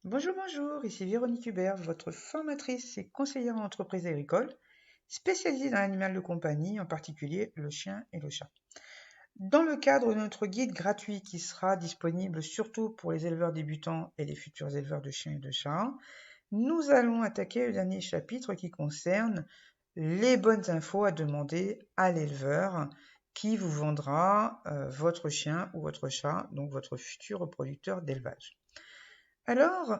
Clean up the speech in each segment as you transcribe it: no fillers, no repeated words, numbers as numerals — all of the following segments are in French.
Bonjour, bonjour, ici Véronique Hubert, votre formatrice et conseillère en entreprise agricole, spécialisée dans l'animal de compagnie, en particulier le chien et le chat. Dans le cadre de notre guide gratuit qui sera disponible surtout pour les éleveurs débutants et les futurs éleveurs de chiens et de chats, nous allons attaquer le dernier chapitre qui concerne les bonnes infos à demander à l'éleveur qui vous vendra votre chien ou votre chat, donc votre futur reproducteur d'élevage. Alors,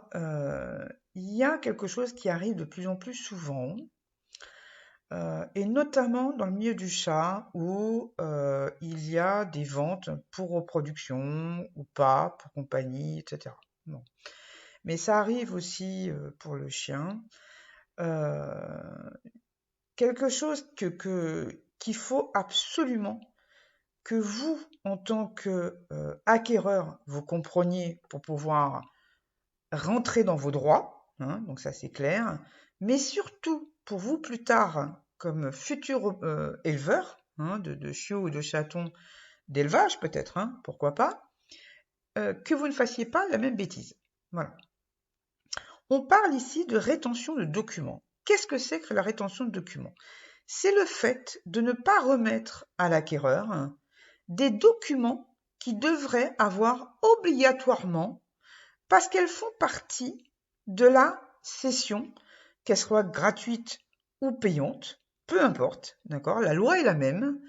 il y a quelque chose qui arrive de plus en plus souvent, et notamment dans le milieu du chat où il y a des ventes pour reproduction ou pas, pour compagnie, etc. Bon. Mais ça arrive aussi pour le chien. Quelque chose qu'il faut absolument que vous, en tant que acquéreur, vous compreniez pour pouvoir rentrer dans vos droits, hein, donc ça c'est clair, mais surtout pour vous plus tard, comme futur éleveur hein, de chiots ou de chatons d'élevage peut-être, hein, pourquoi pas, que vous ne fassiez pas la même bêtise. Voilà. On parle ici de rétention de documents. Qu'est-ce que c'est que la rétention de documents? C'est le fait de ne pas remettre à l'acquéreur des documents qui devraient avoir obligatoirement parce qu'elles font partie de la cession, qu'elle soit gratuite ou payante, peu importe, d'accord? La loi est la même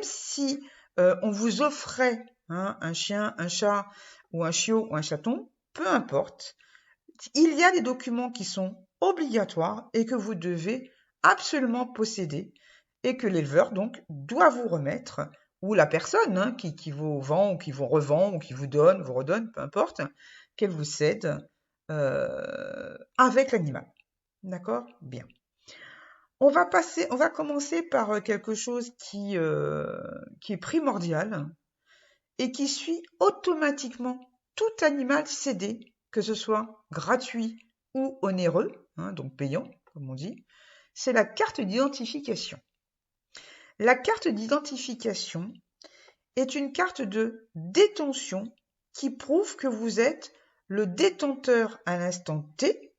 si on vous offrait hein, un chien, un chat ou un chiot ou un chaton, peu importe, il y a des documents qui sont obligatoires et que vous devez absolument posséder et que l'éleveur donc doit vous remettre ou la personne hein, qui vous vend ou qui vous revend ou qui vous donne, vous redonne, peu importe, qu'elle vous cède avec l'animal. D'accord? Bien. On va commencer par quelque chose qui est primordial et qui suit automatiquement tout animal cédé, que ce soit gratuit ou onéreux, hein, donc payant, comme on dit, c'est la carte d'identification. La carte d'identification est une carte de détention qui prouve que vous êtes le détenteur à l'instant T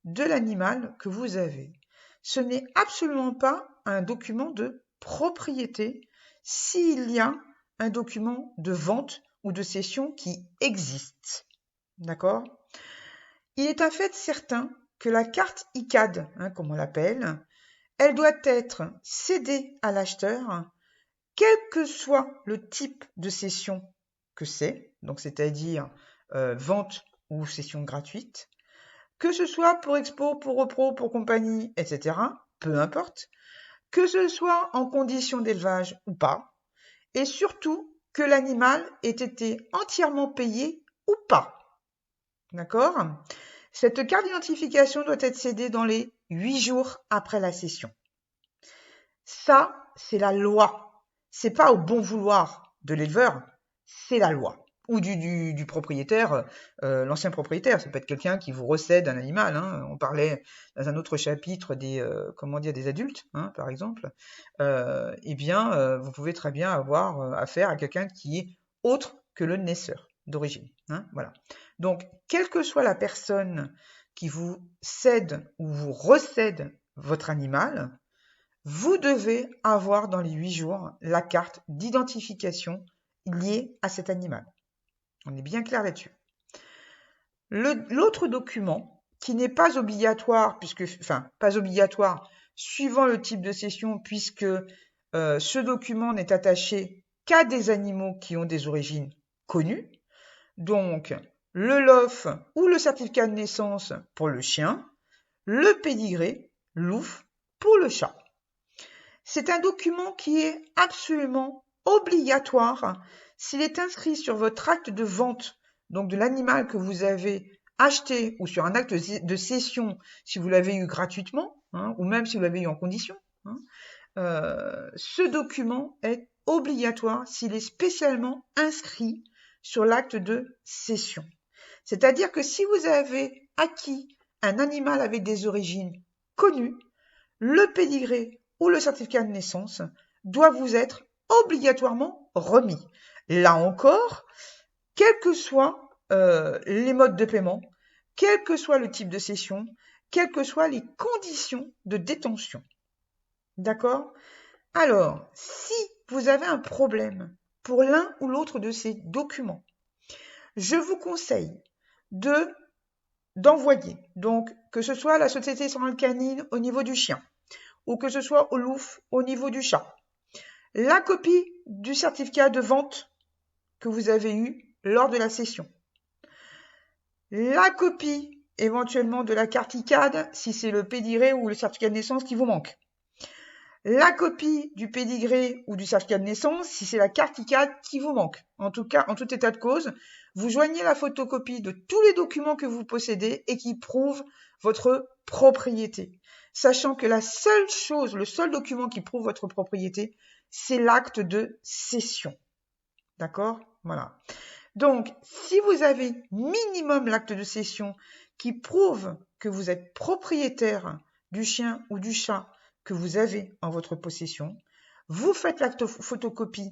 de l'animal que vous avez. Ce n'est absolument pas un document de propriété s'il y a un document de vente ou de cession qui existe. D'accord? Il est un fait certain que la carte ICAD, hein, comme on l'appelle, elle doit être cédée à l'acheteur, quel que soit le type de cession que c'est, donc c'est-à-dire vente ou cession gratuite, que ce soit pour expo, pour repro, pour compagnie, etc., peu importe, que ce soit en condition d'élevage ou pas, et surtout que l'animal ait été entièrement payé ou pas. D'accord? Cette carte d'identification doit être cédée dans les 8 jours après la cession. Ça, c'est la loi. C'est pas au bon vouloir de l'éleveur, c'est la loi. Ou du propriétaire, l'ancien propriétaire. Ça peut être quelqu'un qui vous recède un animal. Hein. On parlait dans un autre chapitre des, des adultes, hein, par exemple. Vous pouvez très bien avoir affaire à quelqu'un qui est autre que le naisseur d'origine. Hein, voilà. Donc, quelle que soit la personne qui vous cède ou vous recède votre animal, vous devez avoir dans les 8 jours la carte d'identification liée à cet animal. On est bien clair là-dessus. L'autre document, qui n'est pas obligatoire, pas obligatoire, suivant le type de cession, puisque ce document n'est attaché qu'à des animaux qui ont des origines connues, donc le LOF ou le certificat de naissance pour le chien, le pédigré, l'OUF, pour le chat. C'est un document qui est absolument obligatoire s'il est inscrit sur votre acte de vente, donc de l'animal que vous avez acheté, ou sur un acte de cession si vous l'avez eu gratuitement, hein, ou même si vous l'avez eu en condition. Hein. Ce document est obligatoire s'il est spécialement inscrit sur l'acte de cession. C'est-à-dire que si vous avez acquis un animal avec des origines connues, le pédigré ou le certificat de naissance doit vous être obligatoirement remis. Là encore, quels que soient les modes de paiement, quel que soit le type de cession, quelles que soient les conditions de détention. D'accord? Alors, si vous avez un problème pour l'un ou l'autre de ces documents, je vous conseille d'envoyer, donc que ce soit à la Société Centrale Canine au niveau du chien, ou que ce soit au LOUF au niveau du chat, la copie du certificat de vente que vous avez eu lors de la cession, la copie éventuellement de la carte ICAD si c'est le pédigré ou le certificat de naissance qui vous manque, la copie du pédigré ou du certificat de naissance si c'est la carte ICAD qui vous manque. En tout cas, en tout état de cause, vous joignez la photocopie de tous les documents que vous possédez et qui prouvent votre propriété. Sachant que la seule chose, le seul document qui prouve votre propriété, c'est l'acte de cession. D'accord? Voilà. Donc, si vous avez minimum l'acte de cession qui prouve que vous êtes propriétaire du chien ou du chat que vous avez en votre possession, vous faites la photocopie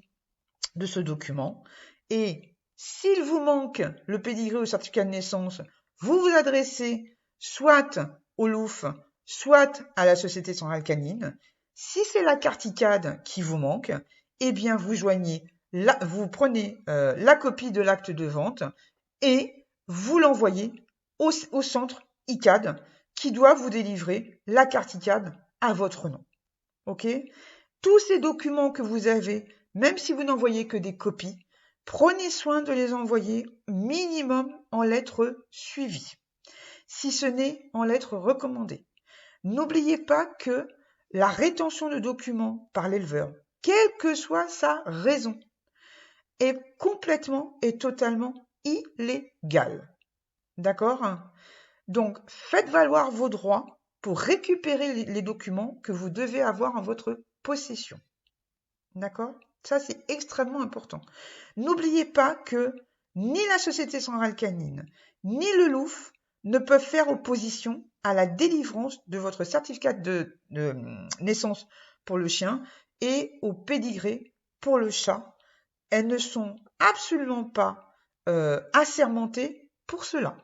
de ce document et s'il vous manque le pédigré ou le certificat de naissance, vous vous adressez soit au LOUF, soit à la Société Centrale Canine. Si c'est la carte ICAD qui vous manque, eh bien vous vous prenez la copie de l'acte de vente et vous l'envoyez au centre ICAD qui doit vous délivrer la carte ICAD à votre nom. Ok? Tous ces documents que vous avez, même si vous n'envoyez que des copies, prenez soin de les envoyer minimum en lettres suivies, si ce n'est en lettres recommandées. N'oubliez pas que la rétention de documents par l'éleveur, quelle que soit sa raison, est complètement et totalement illégale. D'accord? Donc, faites valoir vos droits pour récupérer les documents que vous devez avoir en votre possession. D'accord? Ça, c'est extrêmement important. N'oubliez pas que ni la Société Centrale Canine, ni le LOUF ne peuvent faire opposition à la délivrance de votre certificat de naissance pour le chien et au pédigré pour le chat. Elles ne sont absolument pas assermentées pour cela.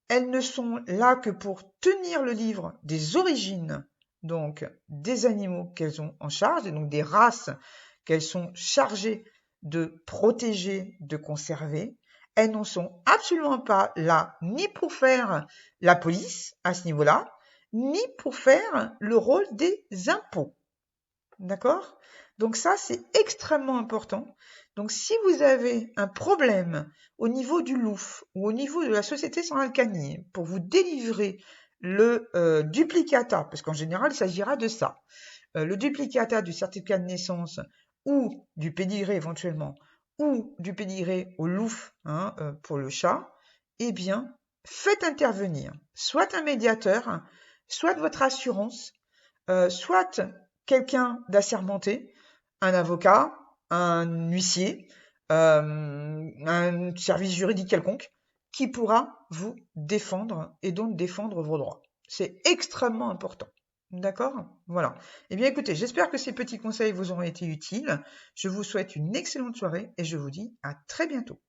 Elles ne sont là que pour tenir le livre des origines, donc des animaux qu'elles ont en charge, et donc des races qu'elles sont chargées de protéger, de conserver. Elles ne sont absolument pas là ni pour faire la police à ce niveau-là, ni pour faire le rôle des impôts. D'accord? Donc ça, c'est extrêmement important. Donc si vous avez un problème au niveau du LOUF ou au niveau de la Société Centrale Canine pour vous délivrer le duplicata, parce qu'en général, il s'agira de ça, le duplicata du certificat de naissance ou du pédigré éventuellement, ou du pédigré au LOUF pour le chat, eh bien, faites intervenir soit un médiateur, soit votre assurance, soit quelqu'un d'assermenté, un avocat, un huissier, un service juridique quelconque, qui pourra vous défendre et donc défendre vos droits. C'est extrêmement important. D'accord? Voilà. Eh bien écoutez, j'espère que ces petits conseils vous auront été utiles. Je vous souhaite une excellente soirée et je vous dis à très bientôt.